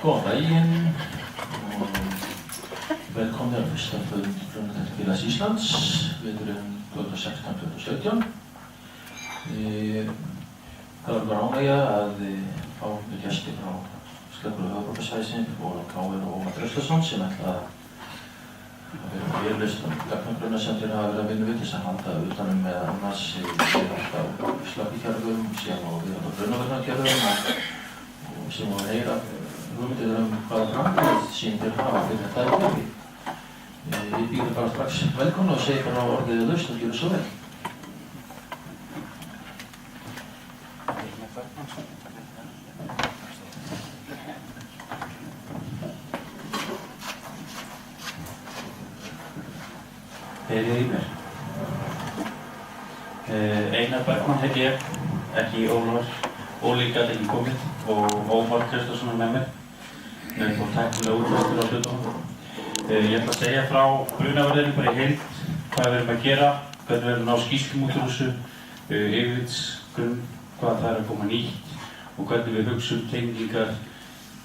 Góðan daginn og velkomnir á fyrsta fund Brunatæknifélags Íslands veturinn 2016-2017. Það var bara ánægja að fá með gesti frá Slökkvilið höfuðborgarsvæðisins og Káir og Ómar Traustason sem ætla að vera fyrirlestur gagnagrunna sem þeir hafa verið að vinna við til þess að halda utanum meðal annars viðhalda á slökkvikerfum sem á viðhalda brunavarnakerfum og sem á að heyra hugmyndir hvaða framtíð sín þeir hafa fyrir þetta kerfi. Ég býð bara strax velkomna og segi bara orðið laust og gera svo vel. Heyrið í mér. Einar Bergmann heiti ég, ekki Ólafur. Óli gat ekki komið og Ómar Traustason er með mér. Við erum fór tæknilega útfæstur á hlutunum. Ég ætla að segja frá brunavarðinni bara í heild, hvað við erum að gera, hvernig við erum að ná skýrslum út úr þessu, yfirlitsgrunn, hvað það er að koma nýtt og hvernig við hugsum tengingar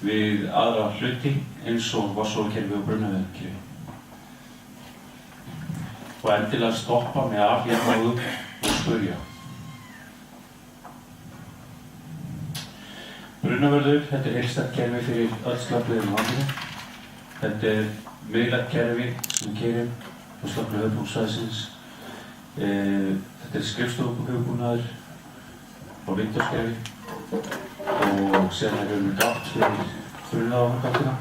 við aðra hluti eins og vatnsólakerfi og brunavarðinkerfi. Og endilega stoppa með af hérna og spurja. Brunavörður, þetta er heildstætt kerfi fyrir öll slökkvilið í landinu. Þetta er miðlægt kerfi sem við keyrum á Slökkvilið höfuðborgarsvæðisins. Þetta er skrifstofuhugbúnaður og Windows-kerfi og síðan erum við gátt fyrir brunavarnargáttina.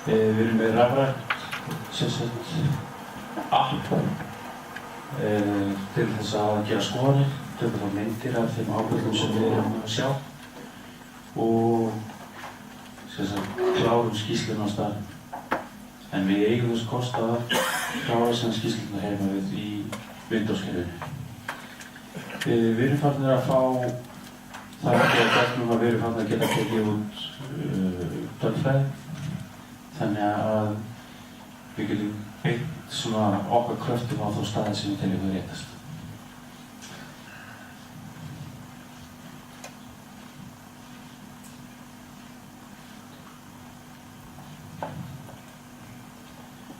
Við erum með rafrænt app til þess að gera skoðanir, tökum þá myndir af þeim ábyrgðum sem við erum að sjá og klárum skýrsluna á staðnum. En við eigum þess kost að klára þessar skýrsluna heima við í Windows-kerfinu. Við erum farnir að fá það ekki að gætnum að við erum farnir að geta tekið út tölfræði, þannig að við getum byggt svona okkar kröftum á þá staði sem við teljum að réttast.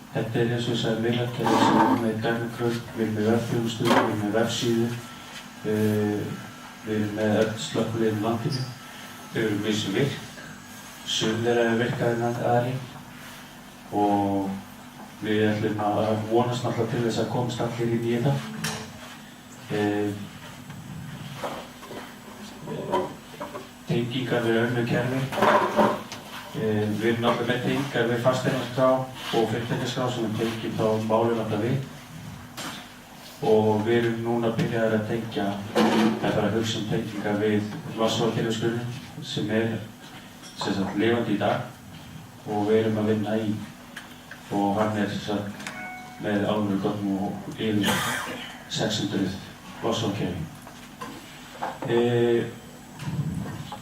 Þetta er eins og ég sagði miðlægt kerfi sem við erum með gagnagrunn, við erum með vefþjónustu, við erum með vefsíðu, við erum með öll slökkvilið í landinu, við erum vissu virk, sum þeirra virkaðir en aðri og við ætlum að vonast náttúrulega til þess að komast allir inn í þetta. Tengingar við önnur kerfi. Við erum náttúrulega með tengingar við fasteignaskrá og fyrirtækjaskrá sem við tengjum þá málum alltaf við. Og við erum núna byrjaðir að tengja, eða að hugsa tengingar við vatnsólakerfisgrunninn sem er lifandi í dag og við erum að vinna í. Og hann er með alveg gögnum og yfir 600 vatnsólakerfi.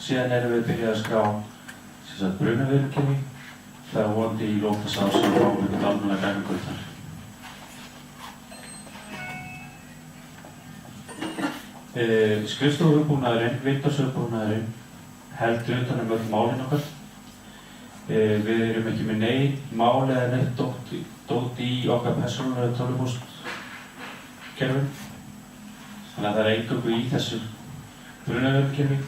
Síðan erum við byrjað að skrá brunavarnarkerfi. Það er vonandi í lok þess árs sem við fáum einhvern almennilega gagnagrunn þar. Skrifstofuhugbúnaðurinn, Windows-hugbúnaðurinn heldur utan um öll málin okkar. Við erum ekki með neinn mál eða neitt dót í okkar persónulega tölvupóstkerfum. Þannig að það er eingöngu í þessu brunavarnarkerfi.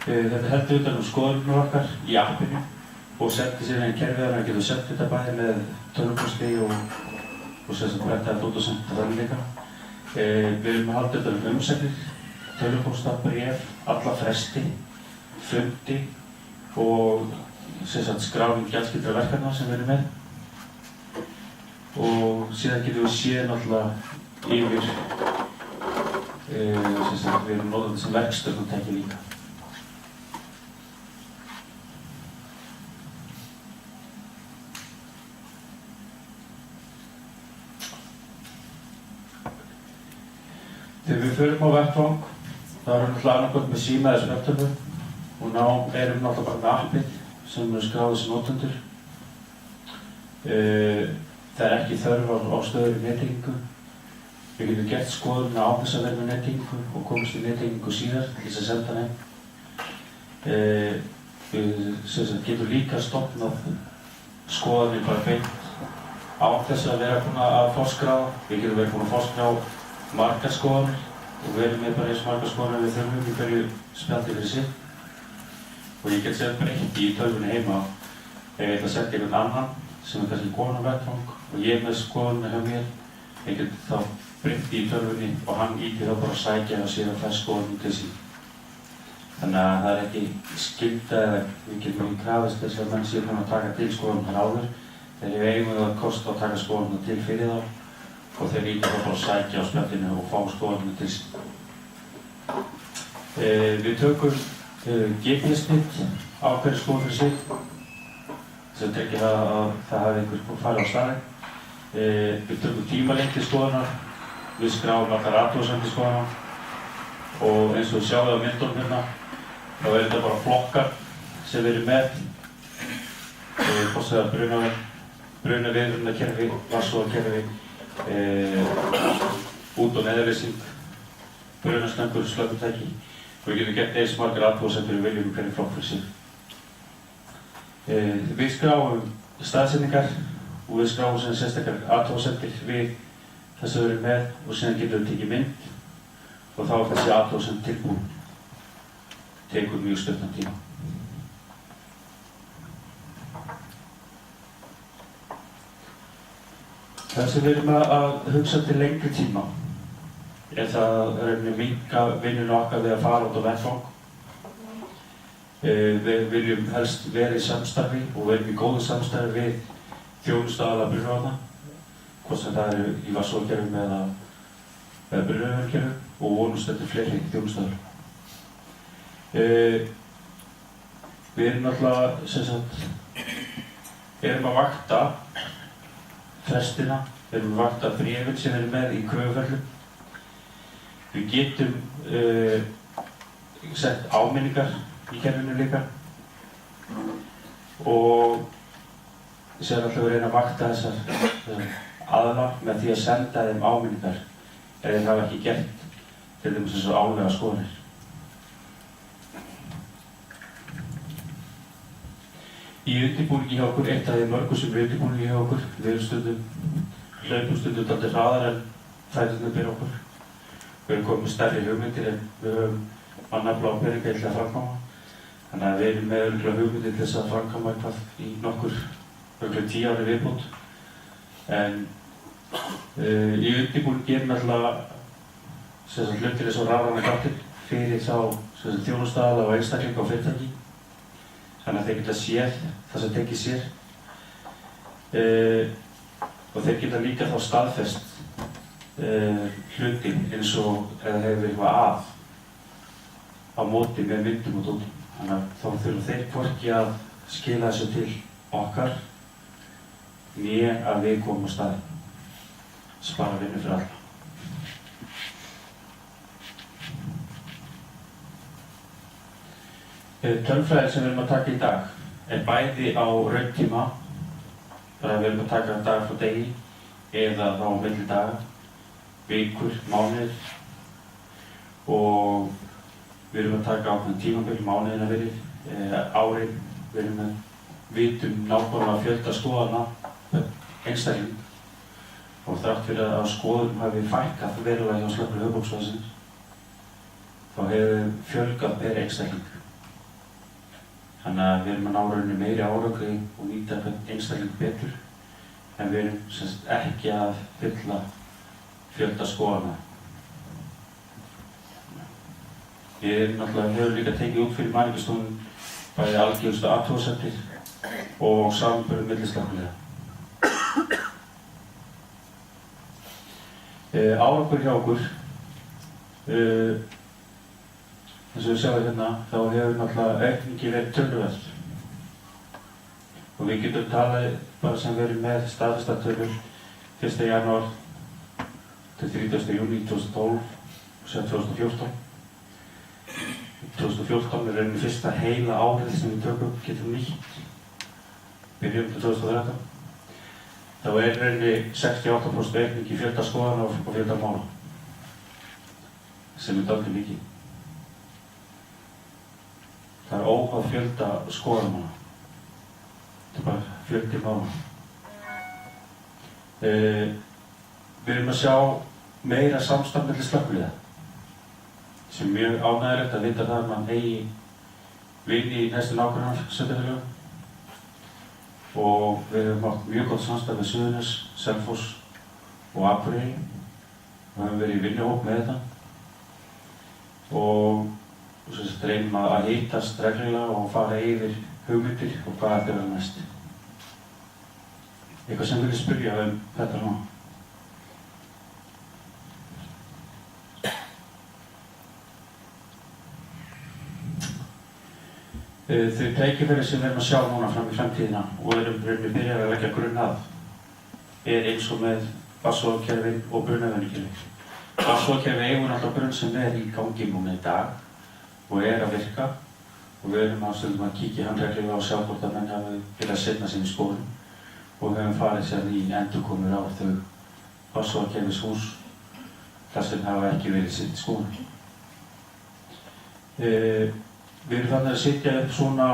Þetta heldur utan um skoðunar okkar í appinu og sendir sér einn kerfi þannig að getur sendt þetta bæði með tölvupósti og breytaði dót og senda þannig líka. Við erum að halda utan um umsagnir, tölvupósta, bréf, alla fresti, fundi og skráning gjaldskyldra verkefna sem við erum með. Og síðan getum við séð náttúrulega yfir, við erum notandi sem verkstjórnartæki líka. Þegar við förum á vettvang, þá erum við náttúrulega annaðhvort með síma eða snöggtölvu og erum náttúrulega bara með appið sem eru skráðir sem notendur. Það er ekki þörf á stöðugri nettengingu. Við getum gert skoðunina án þess að vera með nettengingu og komast í nettengingu síðar til þess að senda henni. Við getum líka stofnað skoðanir bara beint án þess að vera búin að forskráða. Við getum verið búin að forskrá margar skoðanir og verið með bara eins margar skoðanir við þurfum í hverju spjaldi fyrir sig. Og ég get sér breytt í tölvunni heima ef ég ætla að setja einhvern annan sem kannski konu á vettvang og ég með skoðanir hjá mér. Ég get þá breytt í tölvunni og hann íti þá bara að sækja og sér að fæ skoðanir til sín. Þannig að það ekki skylda eða við getum ekki krafist þess að menn séu búin að taka til skoðanar áður. Þegar við eigum það kost að taka skoðanar til fyrir þá og þeir íti þá bara að sækja á spjaldinu og fá skoðanar til sín. Við tökum GPS-snitt á hverju skoðun fyrir sig þess að tryggja að það hafi einhver farið á staðinn. Við tökum tímalengd til skoðunar, við skráum allar athugasemdir skoðunar og eins og við sjáum á myndunum hérna þá þetta bara flokkar sem við erum með. Hvort það er brunaviðvörunarkerfi, vatnsrofakerfi, út- og neðarleysing, brunasnöggur, slökkvitæki og við getum gert eins margar athugasemdir við viljum hverju flokk fyrir sig. Við skráum staðsetningar og við skráum sérstakar athugasemdir við þess að við erum með og síðan getum við tekið mynd og þá er þessi athugasemd tilbúin. Tekur mjög stuttan tíma. Það sem við erum að hugsa til lengri tíma er það að minnka vinnuna okkar við að fara út á vettvang. Við viljum helst vera í samstarfi og vera í góðu samstarfi við þjónustuaðila brunavarna, hvort sem það eru í vatnsrofakerfum eða brunavarnakerfum og vonumst eftir fleiri þjónustuaðila. Við erum náttúrulega erum að vakta frestina, erum að vakta bréfin sem við erum með í kröfuferlum. Við getum sett áminningar í kerfinu líka og sér alltaf að reyna að vakta þessar aðila með því að senda þeim áminningar ef þeir hafa ekki gert til dæmis þessar árlega skoðanir. Í undirbúningi hjá okkur, eitt af því mörgu sem er undirbúningi hjá okkur, við erum hlaupum stundum dálítið hraðar en fæturnir byrja okkur. Við erum komið með stærri hugmyndir en við höfum mannafla og peninga til að framkvæma. Þannig að við erum með örugglega hugmyndir til þess að framkvæma eitthvað í örugglega 10 ári viðbót. En í undirbúningi er náttúrulega hlutir eins og rafræna gattin fyrir þá þjónustuaðila og einstaklinga og fyrirtæki. Þannig að þeir geta séð það sem tengir sér. Og þeir geta líka þá staðfest hlutin eins og ef það hefur verið eitthvað á móti með myndum og dótum. Þannig að þá þurfa þeir hvorki að skila þessu til okkar né að við komum á staðinn. Spara vinnu fyrir alla. Tölfræði sem við erum að taka í dag er bæði á rauntíma, þannig að við erum að taka dag frá degi eða þá á milli daga, vikur, mánuðir og við erum að taka ákveðin tímabil, mánuðina verið, árin, við erum að vitum nákvæmlega fjölda skoðana einstakling og þrátt fyrir að skoðunum hafi fækkað verulega hjá Slökkvilið Höfuðborgarsvæðisins þá hefur fjölgað per einstakling. Þannig að við erum að ná rauninni meiri árangri og nýta hvern einstakling betur en við erum ekki að fylla fjölda skoðana. Við höfum líka tekið út fyrir mælingarstofnun bæði algjörustu athugasemdir og samanburð milli slökkviliða. Árangur hjá okkur, eins og við sjáum hérna, þá hefur náttúrulega aukningi verið töluverð. Og við getum talað bara sem verið með staðfestar tölur 1. janúar til 30. júní 2012 og síðan 2014. 2014 er rauninni fyrsta heila árið sem við getum nýtt. Byrjum til 2013. Þá er rauninni 68% aukning í fjölda skoðana og fjölda mála. Sem er dálítið mikið. Það er óháð fjölda skoðamanna. Þetta er bara fjöldi mála. Við erum að sjá meira samstarf milli slökkviliða, sem er mjög ánægjulegt að vita það að mann eigi vini í næstu nágrannasveitarfélögum. Og við höfum átt mjög gott samstarf við Suðurnes, Selfoss og Akureyri. Við höfum verið í vinnuhóp með þetta og reynum að hittast reglulega og fara yfir hugmyndir og hvað þetta verður næst. Eitthvað sem vilja spyrja þetta núna? Þau tækifæri sem við erum að sjá núna fram í framtíðina og erum byrjað að leggja grunn að eins og með vatnsóðakerfin og brunaveðnukerfin. Vatnsóðakerfin eigum náttúrulega brunn sem í gangi núna í dag og að virka og við erum stundum að kíkja hann reglulega og sjá hvort að menn hafi viljað sinna sín í skólum og við höfum farið sér í endurkomur á þau vatnsóðakerfis hús þar sem hafa ekki verið sinnt í skólum. Við erum þannig að setja upp svona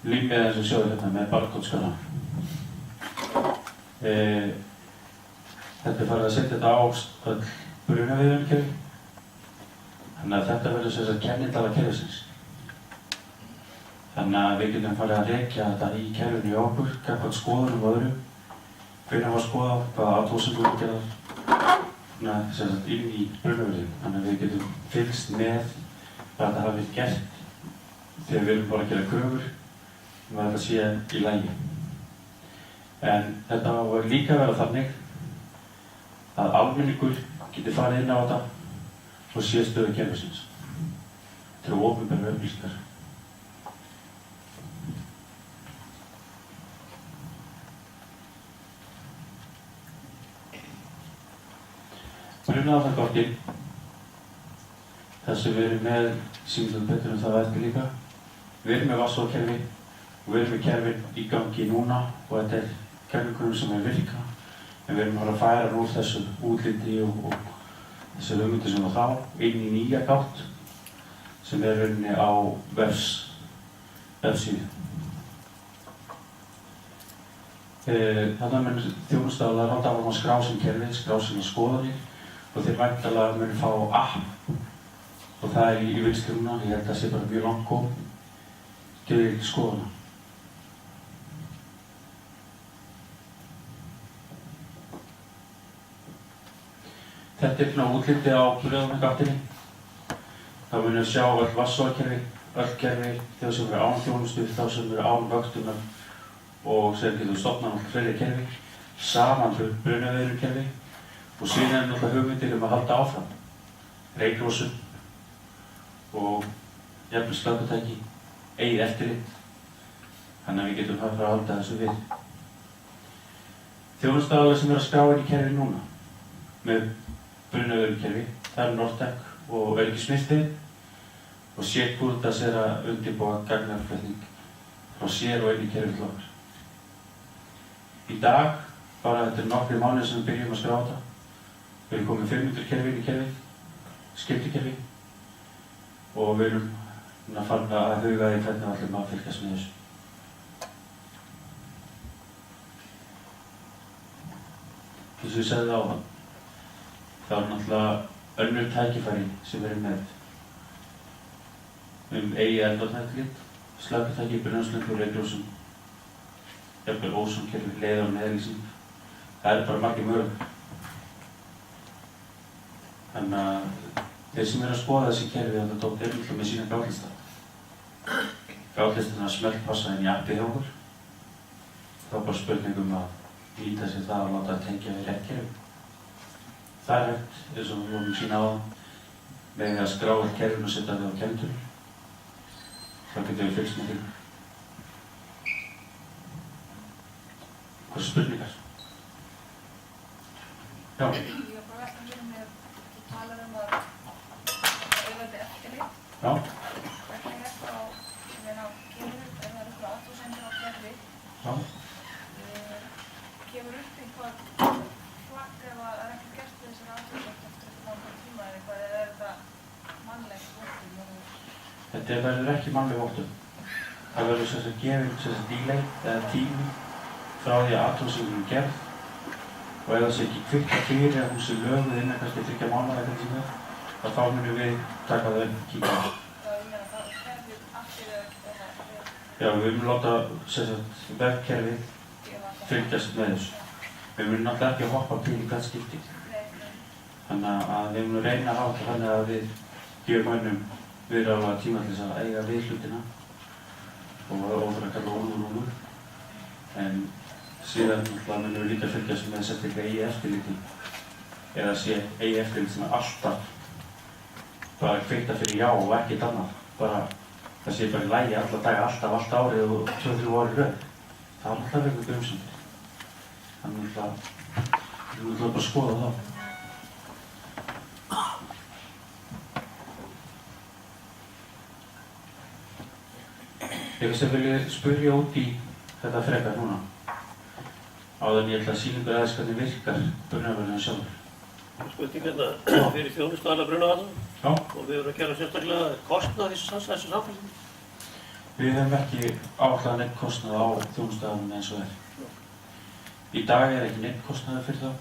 límið eins og sjáðu hérna með barkódskala. Þetta er farið að setja þetta á öll brunaveðnukerfi. Þannig að þetta verður sem sagt kennitala kerfisins. Þannig að við getum farið að rekja þetta í kerfinu í okkur, gagnvart skoðunum og öðrum. Hvenær var skoðað, hvaða athugasemdir voru gerðar. Þannig að sem sagt inn í brunaveðin. Þannig að við getum fylgst með hvað þetta hafi verið gert þegar við erum bara að gera kröfur að þetta sé í lagi. En þetta var líka að vera þannig að almenningur geti farið inn á þetta og sé stöðu kerfisins. Þetta eru opinberar upplýsingar. Brunavarnarkortin, þar sem við erum með sýnum betur það eftir líka. Við erum með vatnsóðakerfi og við erum með kerfin í gangi núna og þetta er kerfikunnum sem virka. En við erum að færa úr þessu útliti og þessi hugmyndir sem var þá inn í nýja gátt sem er rauninni á vefsíðu. Þarna mun þjónustaðalar halda áfram að skrá sín kerfi, skrá sínar skoðanir og þeir væntanlega munu fá app og það er í vinstri núna, ég held að það sé bara mjög langt komið til skoðana. Þetta er útlitið á brunavarnargáttinni. Þá munum við sjá öll vatnsóðakerfi, öll kerfi, þau sem eru án þjónustu, þá sem eru án vöktunar og sem getum stofnað náttúrulega fleiri kerfi, saman brunaveðnukerfi og síðan er náttúrulega hugmyndir að halda áfram. Reyklosun og jafnvel slökkvitæki, eigið eftirlit, þannig að við getum að halda þessu við. Þjónustaðalar sem eru að skrá inn í kerfi núna með brunaveðnukerfi, það er Nortec og öryggismiðstöðin og Securitas er að undirbúa gagnaflutning frá sér og inn í kerfið til okkar. Í dag, bara þetta nokkrir mánuðir sem við byrjum að skrá þetta, við erum komið 500 kerfi inn í kerfið, skiptikerfi og við erum að fara að huga í hvernig við ætlum að fylgjast með þessu. Eins og ég sagði áðan, það er náttúrulega önnur tækifæri sem við erum með eigið eldvarnaeftirlit, slökkvitæki, brunavarnarslöngur, reyklosun, jafnvel ósonkerfi, leiðar og neðlýsing. Það er bara margir möguleikar. Þannig að þeir sem eru að skoða þessi kerfi er náttúrulega með sína gátlista. Gátlistina smellpassa inn í appið hjá okkur. Þá er bara spurning að nýta sér það og láta að tengja við rétt kerfi. Það er hægt, eins og við vorum sína á það, með að skrá all kerfin og setja þau á kennitölu. Þá getum við fylgst með því. Hvað spurningar? Já. Ég var bara velta fyrir mér, þú talar að auðveldi eftirlit. Já. Hvernig er það á kerfið, ef það eru eitthvað athugasemdir á kerfi? Já. Kemur upp eitthvað flagg ef það er ekki gert við þessari athugasemdir eftir langan tíma eða eitthvað, eða er þetta mannlegt vottun? Þetta þetta verður ekki mannleg vottun. Það verður sem sagt gefinn delay eða tími frá því að athugasemdin er gerð og ef það sé ekki kveikt fyrir að hún sé löguð innan kannski 3 mánaða eða eitthvað sem þá munum við taka það upp og kíkja á það. Já, ég meina það kerfið allir Já, við munum láta vefkerfið fylgjast með þessu. Við munum náttúrulega ekki hoppa til í hvert skipti. Þannig að við munum reyna að hafa þetta þannig að við gefum mönnum viðráðanlega tíma til þess að eiga við hlutina og ófrekar rúnur. En síðan munum við líka fylgjast með þess að þetta eigi eftirliti eða sé eigi eftirliti sem er alltaf bara kveikta fyrir já og ekkert annað. Bara það sé bara í lagi alla daga, alltaf, allt árið og 2-3 ári í röð. Það er alltaf einhver grunsemdir. Þannig að við munum bara skoða það. Ég sem vilja spyrja út í þetta frekar núna. Áður en ég ætla að sýna ykkur aðeins hvernig virkar brunavarnirnar sjálfur. Spurningarna fyrir þjónustuaðila brunavarna. Já. Og við erum að gera sérstaklega kostnað þessu samfélagi. Við höfum ekki áætlað neitt kostnað á þjónustuaðilum eins og er. Í dag er ekki neitt kostnaður fyrir það,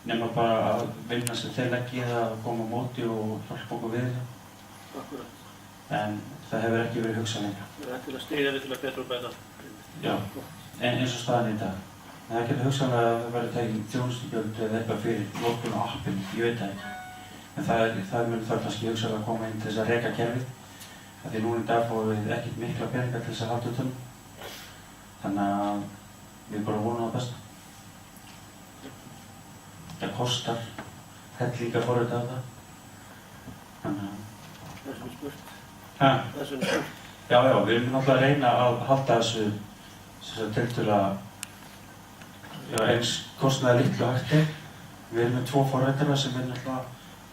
nema bara að vinna sem þeir leggja það að koma á móti og hjálpa okkur við það. Akkurat. En það hefur ekki verið hugsað lengra. Það er til að styðja við til að betra og bæta. Já, en eins og staðan í dag. En það getur hugsanlega að það verður tekið þjónustugjöld eða eitthvað fyrir notkun á appinu, ég veit það ekki. En það mun þá kannski hugsanlega að koma inn til þess að reka kerfið. Því núna í dag fáum við ekkert mikla peninga til þess að halda utan. Þannig að við bara vonum það besta. Það kostar helling að forrita af það. Þannig að... Það er svona spurt. Ha? Það er svona spurt. Já, við erum náttúrulega að reyna að halda þessu tiltölulega eins kostnaði litlu hægt er. Við erum með 2 forritara sem er náttúrulega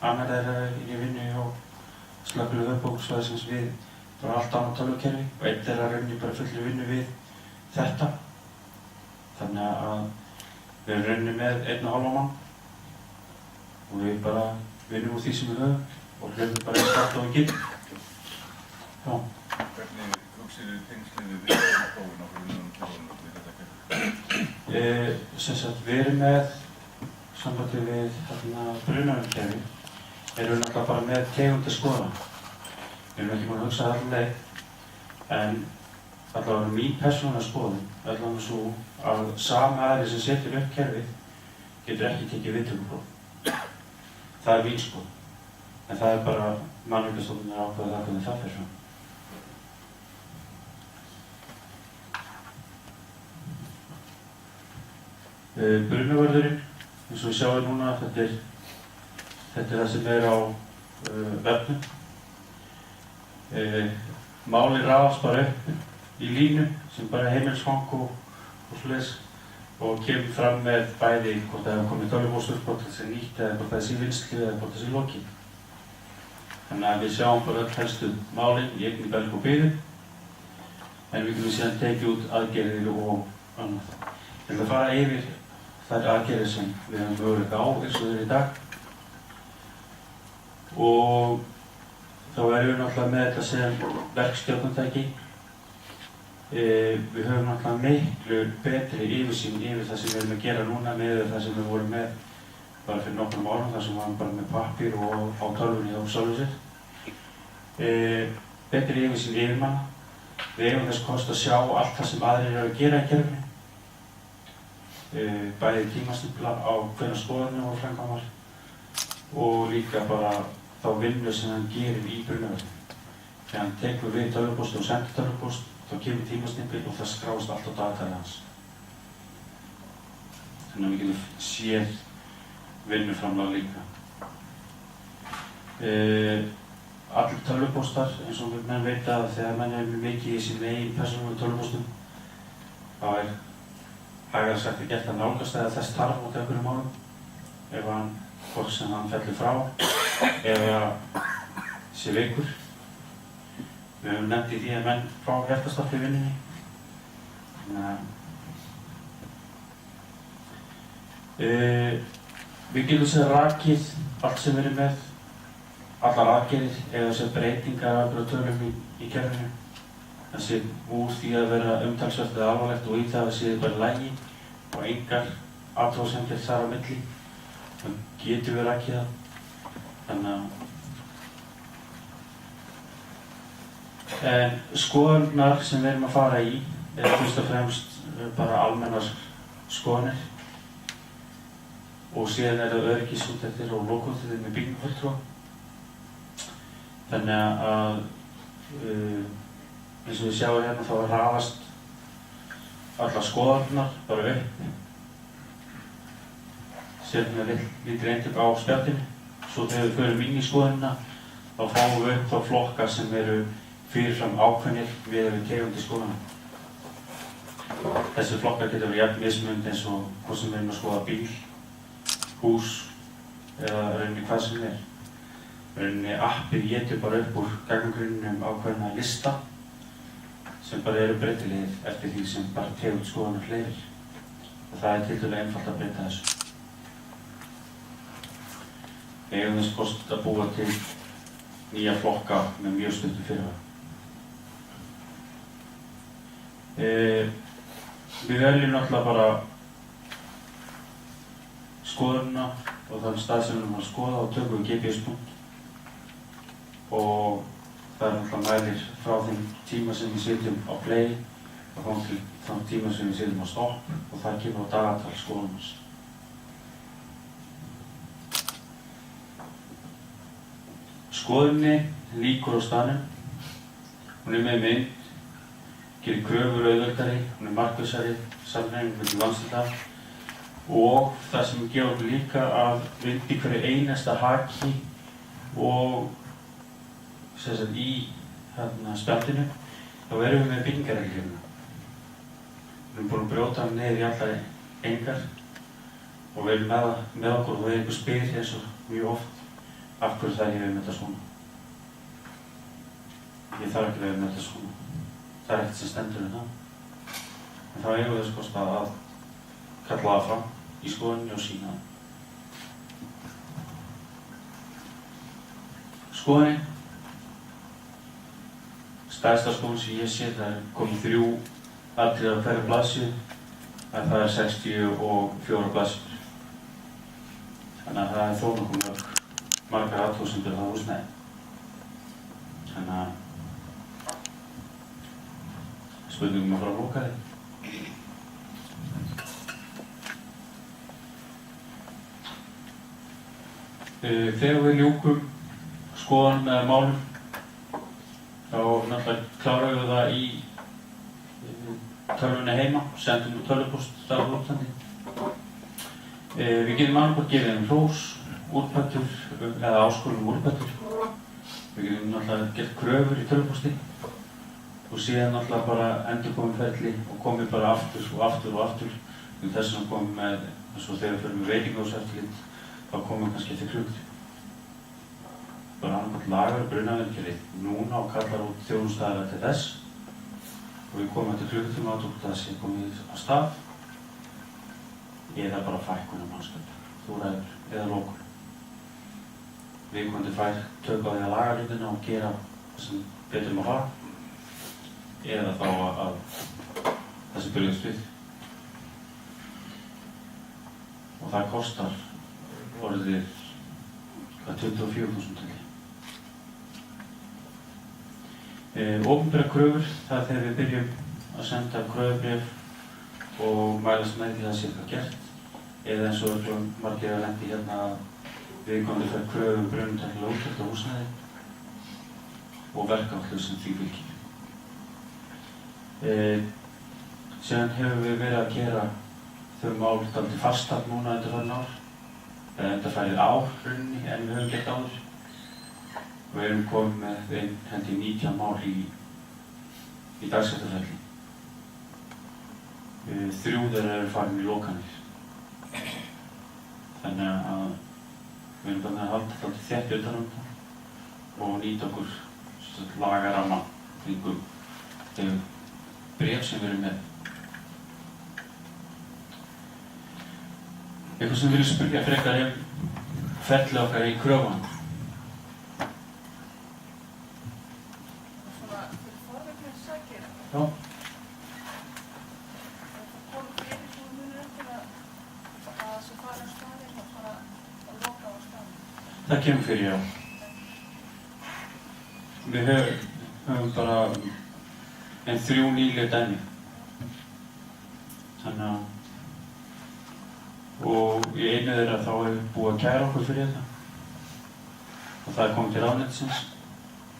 annar í vinnu hjá slökkviliði höfuðborgarsvæðisins við bara allt annað tölvukerfi og einn er að raunni bara fullri vinnu við þetta. Þannig að við erum raunni með 1,5 mann og við bara vinnum úr því sem við höfum og hljóðum bara eins hratt og við getum. Já. Hvernig hugsið þið tengslið við viðbragðsprófin á brunavarnarkerfunum við þetta kerfi? Sem sagt, við erum með sambandi við brunavarnarkerfi, erum við náttúrulega bara með tegundir skoðana. Við erum ekki búin að hugsa það allir leið, en allavega mín persónulega skoðun, allavega svo að sami aðri sem setur upp kerfið getur ekki tekið viðtökupróf. Það er mín skoðun, en það er bara Mannvirkjastofnunin að ákveða það hvernig það fer fram. Brunavörðurinn, eins og við sjáum núna, þetta er það sem er á vefnum. Málið raðast bara upp í línu sem bara er heimilisfang og svoleiðis og kemur fram með bæði hvort það hefur komið tölvupóstur, hvort það sé nýtt eða hvort það sé í vinnslu eða hvort það sé í lokið. Þannig að við sjáum bara öll helstu málin í einni belg og biðu en við getum síðan tekið út aðgerðir og annað. Ég ætla að fara yfir þær aðgerðir sem við höfum möguleika á eins og þeir í dag og þá erum við náttúrulega með þetta sem verkstjórnartæki. Við höfum náttúrulega miklu betri yfirsýn yfir það sem við erum að gera núna með það sem við vorum með bara fyrir nokkrum árum, þar sem við varum bara með pappír og á tölvunni á sjálfu sér. Betri yfirsýn yfirmanna. Við eigum þess kost að sjá allt það sem aðrir eru að gera í kerfinu. Bæði tímastimpla á hvenær skoðanir voru framkvæmdar og líka bara þá vinnu sem hann gerir í brunavarnir. Þegar hann tekur við tölvupósti og sendir tölvupóst, þá kemur tímastimpil og það skráist allt á dagatalið hans. Þannig að við getum séð vinnuframlag líka. Allir tölvupóstar, eins og menn veit að þegar menn er mikið í sín eigin persónulegu tölvupóstum, þá er hægara sagt að geta nálgast eða þess þarf út af einhverjum málum. Ef hann, hvort sem hann fellur frá, eða sé veikur. Við höfum nefnt í því að menn fá hjartastopp í vinnunni. Við getum sér rakið allt sem við erum með allar aðgerðir eða sér breytingar af einhverju tölum í kerfinu. Það sé úr því að vera umtalsvert eða alvarlegt og í það að sé bara í lagi og engar athugasemdir þar á milli. Það getur við rakið það. Þannig að en skoðunar sem við erum að fara í er fyrst og fremst bara almennar skoðanir og síðan er það öryggisúttektir og lokúttektir með byggingafulltrúa. Þannig að eins og við sjáum hérna þá raðast allar skoðanirnar bara upp. Setjum við lítið eintök á spjaldinu. Svo þegar við förum inn í skoðunina þá fáum við upp þá flokka sem eru fyrirfram ákveðnir við tegundi skoðana. Þessi flokkar geta verið jafn mismunandi eins og hvort sem við erum að skoða bíl, hús eða rauninni hvað sem er. Rauninni appið étur bara upp úr gagnagrunnum ákveðna lista sem bara eru breytilegir eftir því sem bara tegund skoðanar hleyfir. Og það er tiltölulega einfalt að breyta þessu. Við eigum þess kost að búa til nýja flokka með mjög stuttum fyrirvara. Við veljum náttúrulega bara skoðunina og þann stað sem við erum að skoða og tökum við GPS-punkt og það er náttúrulega mælir frá þeim tíma sem við setjum á play og þá til þann tíma sem við setjum á stopp og það kemur á dagatal skoðunars. Skoðunni líkur á staðnum, hún er með mynd, gerir kröfur auðveldari, hún er markvissari, samræðing milli landshluta og það sem gefur okkur líka að við undir hverju einasta haki og í spjaldinu þá erum við með byggingarregluna. Við erum búin að brjóta hann niður í allar einingar og við erum með okkur og við einhver spyr eins og mjög oft af hverju þarf ég að með þetta svona. Ég þarf ekki að með þetta svona. Það er ekkert sem stendur það. En þá eigum við þess kost að kalla það fram í skoðunni og sýna það. Skoðunni. Stærsta skoðun sem ég sé, það er komið 3 atriði á hverju blaðsíðu en það er 64 blaðsíður. Þannig að það er þó nokkuð margar athugasemdir á húsnæði. Þannig að spurningum að fara að loka þig. Þegar við ljúkum skoðan með málum þá náttúrulega klárum við það í tölvunni heima, sendum við tölvupóst þar á útlandi. Við getum annað gefið þeim hrós, úrbætur eða áskorun úrbætur. Við getum náttúrulega gert kröfur í tölvupósti og síðan náttúrulega bara endurkomið ferli og komið bara aftur og aftur og aftur. Þess vegna komum með, eins og þegar við förum með veitingahúseftirlit, þá komum við kannski eftir klukkutíma. Bara annað lagar brunaverkefni núna og kallar út þjónustaðar til þess og við komum eftir klukkutíma og það sé komið á stað eða bara fækkun mannskap, þú ræður, eða lokun. Viðkomandi fær tök á því að laga hlutina og gera það sem betur má fara eða þá að það sem byrjast við. Og það kostar orðið 24.000 til. Opinbera kröfur, það er þegar við byrjum að senda kröfubréf og mælast með því að það sé eitthvað gert eða eins og margir að lendi hérna að viðkomandi fær kröfu brunntæknilega úttekt á húsnæði og verkafallur sem því fylgir. Síðan hefur við verið að gera þau mál dálítið fastar núna undanfarin ár, eða undanfarin ár rauninni en við höfum gert áður. Við erum komið með hendi 19 mál í dagsektarferli. 3 þeirra eru farin í lokanir. Þannig að við erum bara að halda dálítið þétt utan um það og nýta okkur lagaramma kringum þau bréf sem við erum með. Eitthvað sem við viljum spyrja frekar ferli okkar í kröfunum. sækir. Já. Það kom fyrir þú munir eftir að það sé fara á staðinn og fara að loka á staðinn. Það kemur fyrir, já. Við höfum bara en 3 nýleg dæmi. Þannig að, og í einu þeirra þá hefur búið að kæra okkur fyrir þetta. Og það er komið til ráðuneytisins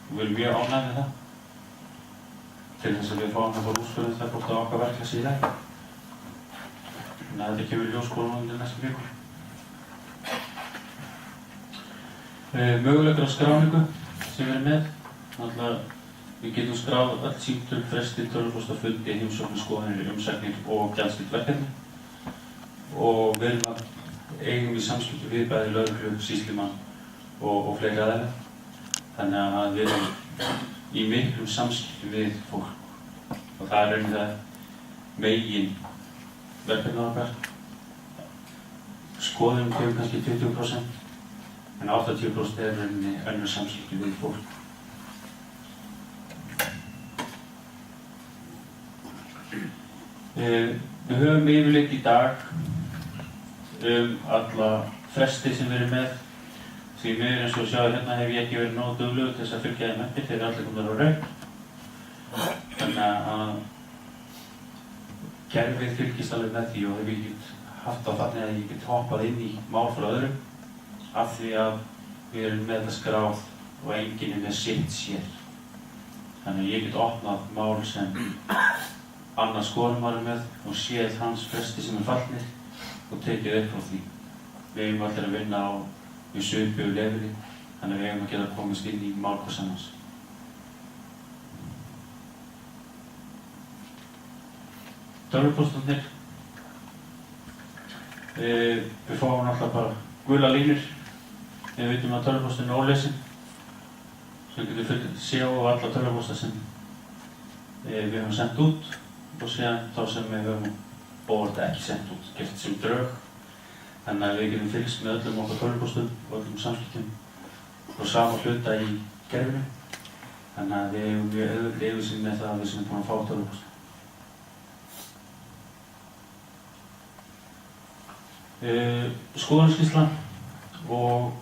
og við erum mjög ánægðir með það. Til þess að við fáum að fara úrskurðum það hvort að okkar verklag sé í lagi. Þannig að þetta kemur í ljós undir næstu viku. Möguleikar á skráningu sem við erum með. Náttúrulega við getum skráð öll símtöl, fresti, tölvupóstafundi, heimsóknir, skoðanir, umsagnir og gjaldstýrt verkefni. Og við eigum í samskiptum við bæði lögreglu, sýslumann og fleiri aðeila. Þannig að við erum í miklum samskiptum við fólk. Og það er raunin það megin verkefnið okkar. Skoðunum kemur kannski 20%, en 80% er rauninni önnur samskiptum við fólk. Við höfum yfirleitt í dag alla fresti sem við erum með. Því miður eins og sjáðu hérna hef ég ekki verið nógu duglegur til þess að fylgja þeim eftir, þeir eru allir komnir á raun. Þannig að kerfið fylgist alveg með því og hef ég get haft á þannig að ég get hoppað inn í mál frá öðrum af því að við erum með það skráð og enginn er með sitt sér. Þannig að ég get opnað mál sem annars skoðum varum með og séð hans fresti sem er fallnir og tekið upp frá því. Við eigum allir að vinna á við svipuðu leveli, þannig að við eigum að geta komast inn í mál hvers annars. Tölvupóstarnir. Við fáum náttúrulega bara gula línur ef við vitum að tölvupósturinn er ólesin. Svo getum við séð á alla tölvupósta sem við höfum sendt út og síðan þá sem við höfum óvart ekki sendt út, gert sem drög. Þannig að við getum fylgst með öllum okkar tölvupóstum og öllum samskiptum og sama hluta í kerfinu. Þannig að við eigum mjög auðvitað yfirsýn með það að við sem búin að fá tölvupóstum. Skoðunarskýrslan og